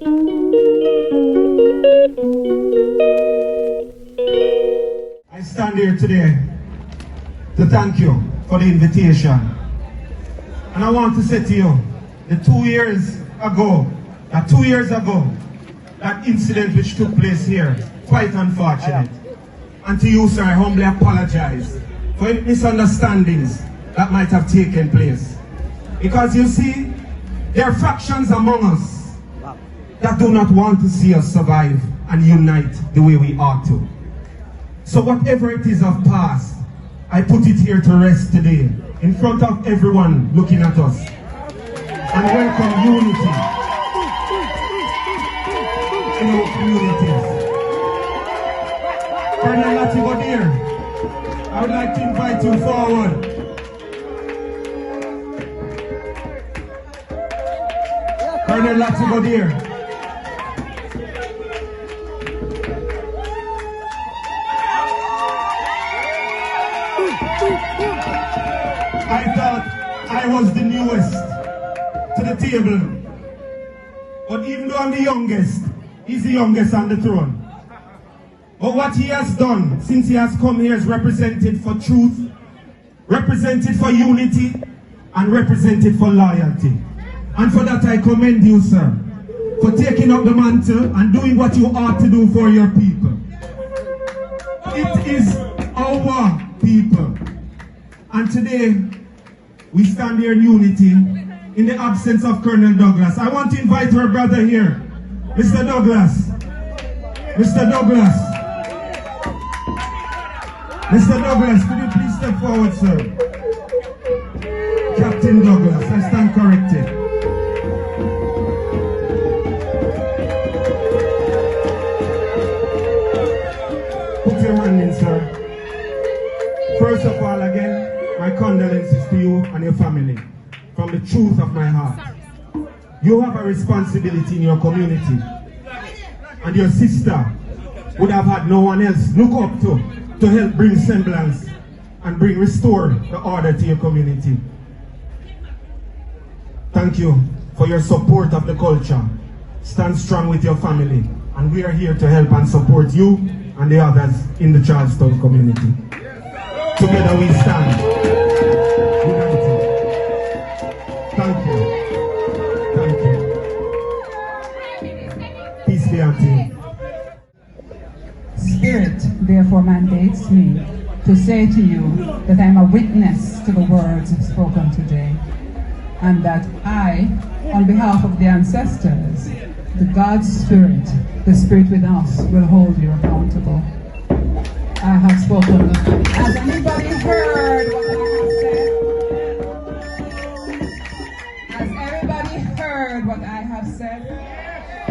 I stand here today to thank you for the invitation. And I want to say to you, that 2 years ago, that incident which took place here, quite unfortunate. And to you, sir, I humbly apologize for any misunderstandings that might have taken place. Because you see, there are factions among us that do not want to see us survive and unite the way we ought to. So whatever it is of past, I put it here to rest today, in front of everyone looking at us. And welcome unity in our communities. Colonel Latigodir, I would like to invite you forward. Colonel Latigodir. I thought I was the newest to the table. But even though I'm the youngest, he's the youngest on the throne. But what he has done since he has come here is represented for truth, represented for unity, and represented for loyalty. And for that I commend you, sir, for taking up the mantle and doing what you ought to do for your people. It is our people. And today, we stand here in unity in the absence of Colonel Douglas. I want to invite our brother here, Mr. Douglas. Mr. Douglas. Mr. Douglas, could you please step forward, sir? Captain Douglas, I stand corrected. Put your hand in, sir. First of all, again, my condolences to you and your family, from the truth of my heart. You have a responsibility in your community, and your sister would have had no one else look up to help bring semblance and restore the order to your community. Thank you for your support of the culture. Stand strong with your family, and we are here to help and support you and the others in the Charlestown community. Together we stand. United. Thank you. Thank you. Peace be unto you. Spirit therefore mandates me to say to you that I am a witness to the words spoken today, and that I, on behalf of the ancestors, the God's Spirit, the Spirit within us, will hold you accountable. I have spoken. Has anybody heard what I have said? Has everybody heard what I have said?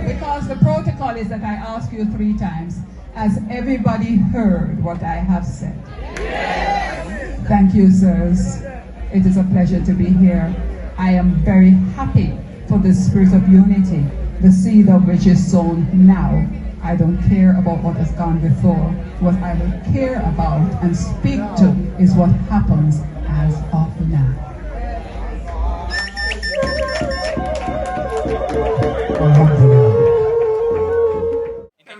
Because the protocol is that I ask you 3 times. Has everybody heard what I have said? Yes. Thank you, sirs. It is a pleasure to be here. I am very happy for the spirit of unity, the seed of which is sown now. I don't care about what has gone before. What I will care about and speak to is what happens as of now.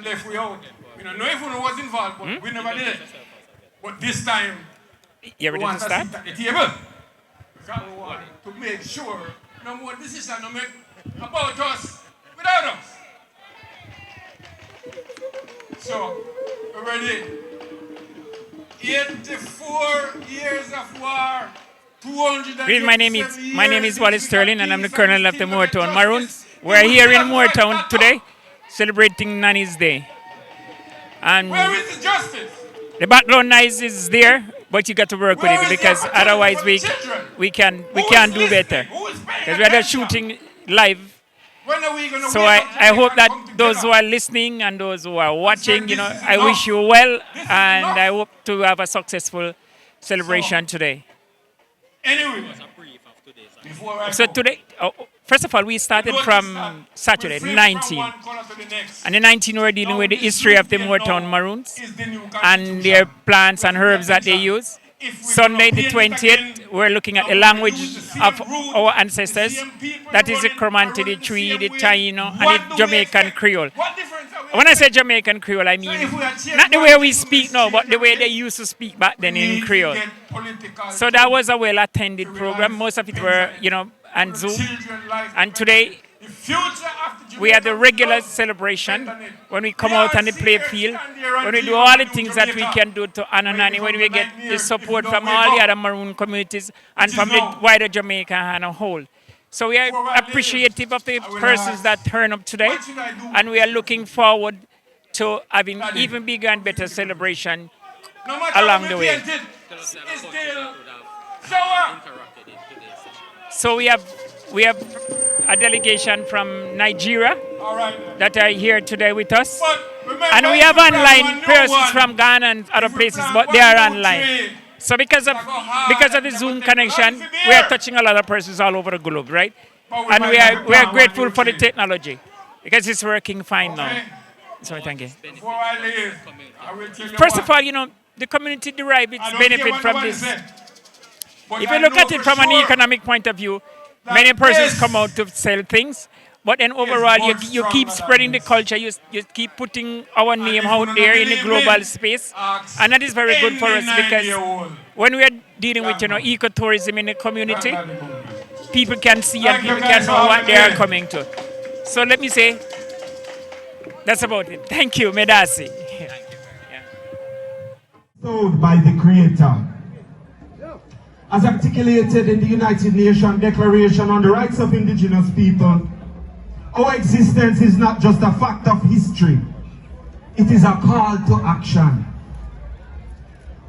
Left we out. We don't know if we was involved, but we never did. But this time, you we want to sit at the table. Because we want to make sure no more decisions are made about us without us. So, we're ready. 84 years of war. My name is Wallace Sterling, and I'm the Colonel of the Moortown Maroons. We're here in Moortown today, celebrating Nanny's Day. And where is the justice? The background noise is there, but you got to work with it, because otherwise we can do better. Because we are just shooting live. So I hope that those who are listening and those who are watching, I wish you well, and I hope to have a successful celebration today. Anyway, so today, first of all, we started from Saturday, 19. And the 19 we're dealing with the history of the Moortown Maroons and their plants and herbs that they use. Sunday the 20th, we're looking at the language of our ancestors. That is the Cromanti, the Tree, the Taino, and the Jamaican Creole. When I say Jamaican Creole, I mean not the way we speak now, but the way they used to speak back then in Creole. So that was a well-attended program. Most of it were, on Zoom. And today, we have the regular celebration when we come out on the play field, when we do all the things that we can do to honor Nanny, when we get the support from all the other Maroon communities and from the wider Jamaica as a whole. So we are appreciative of the persons that turn up today, and we are looking forward to having even bigger and better celebration along the way. So we have a delegation from Nigeria that are here today with us. And we have online persons from Ghana and other places, but they are online. So because of the Zoom connection, we are touching a lot of persons all over the globe, right? And we are grateful for the technology because it's working fine now. So thank you. Before I leave, I will tell you First of all, the community derives its benefit from this. If you look at it from an economic point of view, many persons come out to sell things, but then overall you keep spreading the culture, you keep putting our name out there in the global space, and that is very good for us because when we are dealing with ecotourism in the community, people can see and people can know what they are coming to. So let me say, that's about it. Thank you, Medasi. Sold by the Creator. As articulated in the United Nations Declaration on the Rights of Indigenous People, our existence is not just a fact of history, it is a call to action.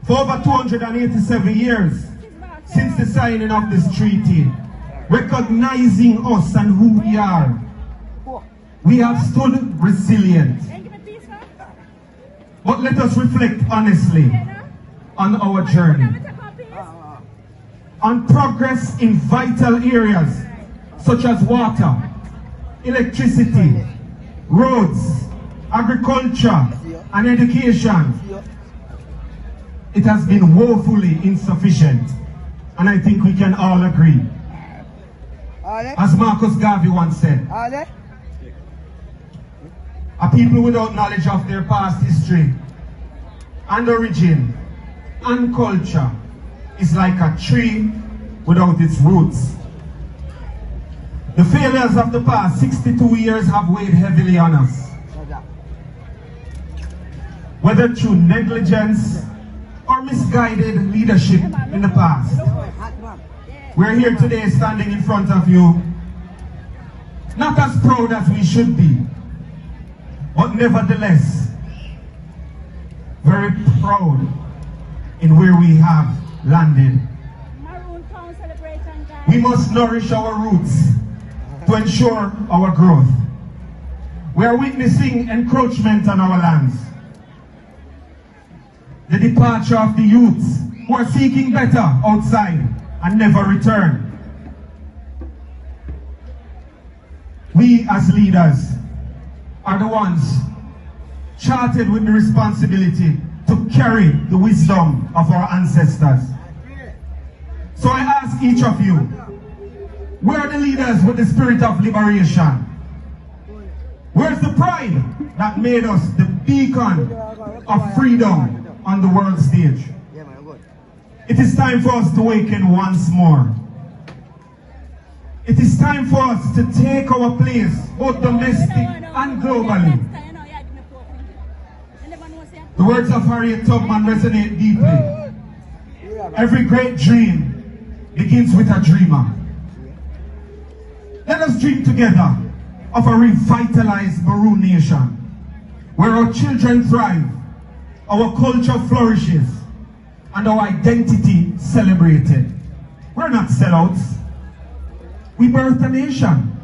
For over 287 years since the signing of this treaty, recognizing us and who we are, we have stood resilient. But let us reflect honestly on our journey. On progress in vital areas such as water, electricity, roads, agriculture, and education. It has been woefully insufficient, and I think we can all agree. As Marcus Garvey once said, a people without knowledge of their past history and origin and culture is like a tree without its roots. The failures of the past 62 years have weighed heavily on us. Whether through negligence or misguided leadership in the past. We're here today standing in front of you, not as proud as we should be, but nevertheless, very proud in where we have landed. We must nourish our roots to ensure our growth. We are witnessing encroachment on our lands. The departure of the youths who are seeking better outside and never return. We as leaders are the ones chartered with the responsibility to carry the wisdom of our ancestors. So I ask each of you, where are the leaders with the spirit of liberation? Where's the pride that made us the beacon of freedom on the world stage? It is time for us to awaken once more. It is time for us to take our place, both domestic and globally. The words of Harriet Tubman resonate deeply. Every great dream begins with a dreamer. Let us dream together of a revitalized Maroon nation, where our children thrive, our culture flourishes, and our identity celebrated. We're not sellouts. We birthed a nation.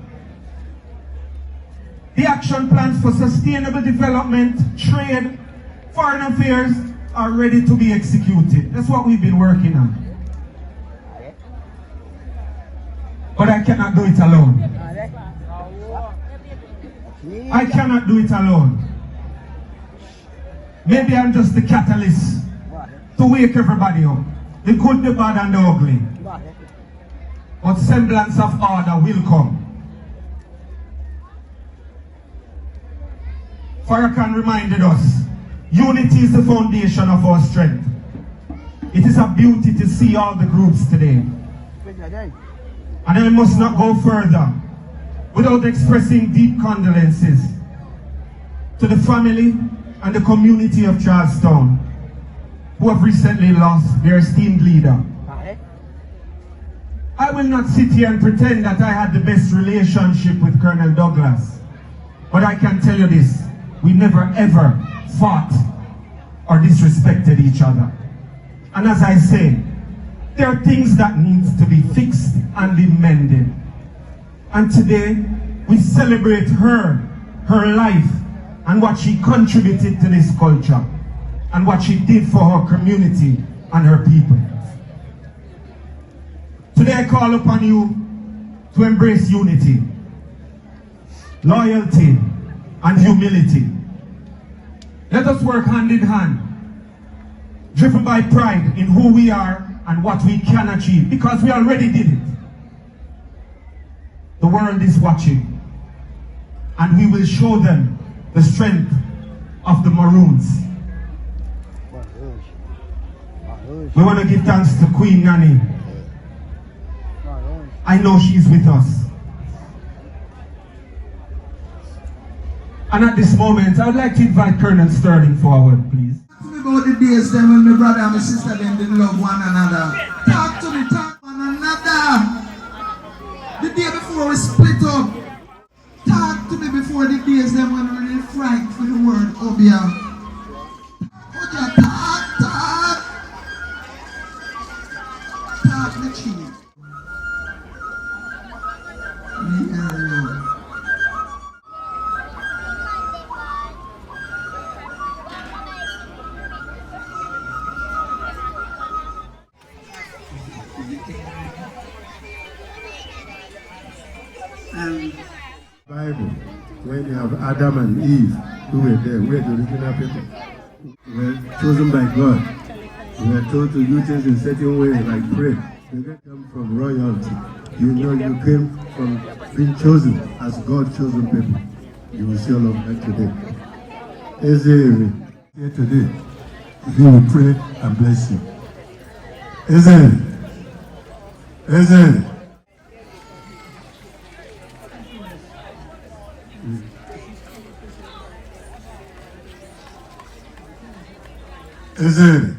The action plans for sustainable development, trade, foreign affairs are ready to be executed. That's what we've been working on. But I cannot do it alone. I cannot do it alone. Maybe I'm just the catalyst to wake everybody up. The good, the bad, and the ugly. But semblance of order will come. Farrakhan reminded us, unity is the foundation of our strength. It is a beauty to see all the groups today. And I must not go further without expressing deep condolences to the family and the community of Charlestown, who have recently lost their esteemed leader. I will not sit here and pretend that I had the best relationship with Colonel Douglas, but I can tell you this, we never ever fought or disrespected each other. And as I say, there are things that needs to be fixed and amended. And today, we celebrate her life, and what she contributed to this culture, and what she did for her community and her people. Today I call upon you to embrace unity, loyalty, and humility. Let us work hand in hand, driven by pride in who we are and what we can achieve, because we already did it. The world is watching, and we will show them the strength of the Maroons. We want to give thanks to Queen Nanny. I know she's with us. And at this moment, I would like to invite Colonel Sterling forward, please. Talk to me about the days then when my brother and my sister then didn't love one another. Talk to me, talk to one another. The day before we split up. Talk to me before the days then when we really frightened for the word Obia. Obia, talk. Talk the chief. Yeah. Bible, when you have Adam and Eve, who were there, we are the original people. We were chosen by God. We were told to do things in a certain way, like pray. You didn't come from royalty. You know you came from being chosen as God-chosen people. You will see all of that today. Here today, he will pray and bless you. Isn't it? Isn't it?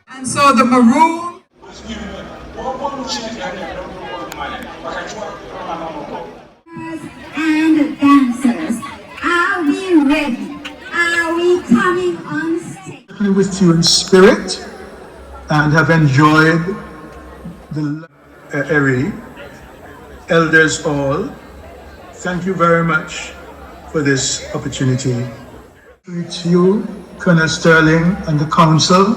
And so the Maroon and dancers, are we ready? Are we coming on stage? With you in spirit and have enjoyed the area. Elders all, thank you very much for this opportunity. To you, Colonel Sterling, and the council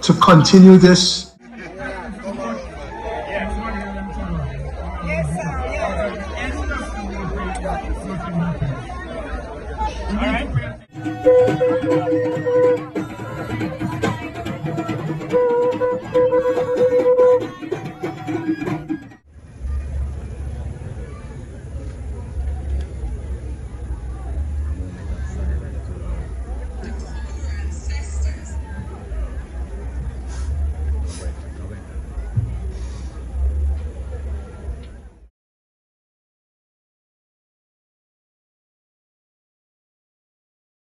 to continue this. All right.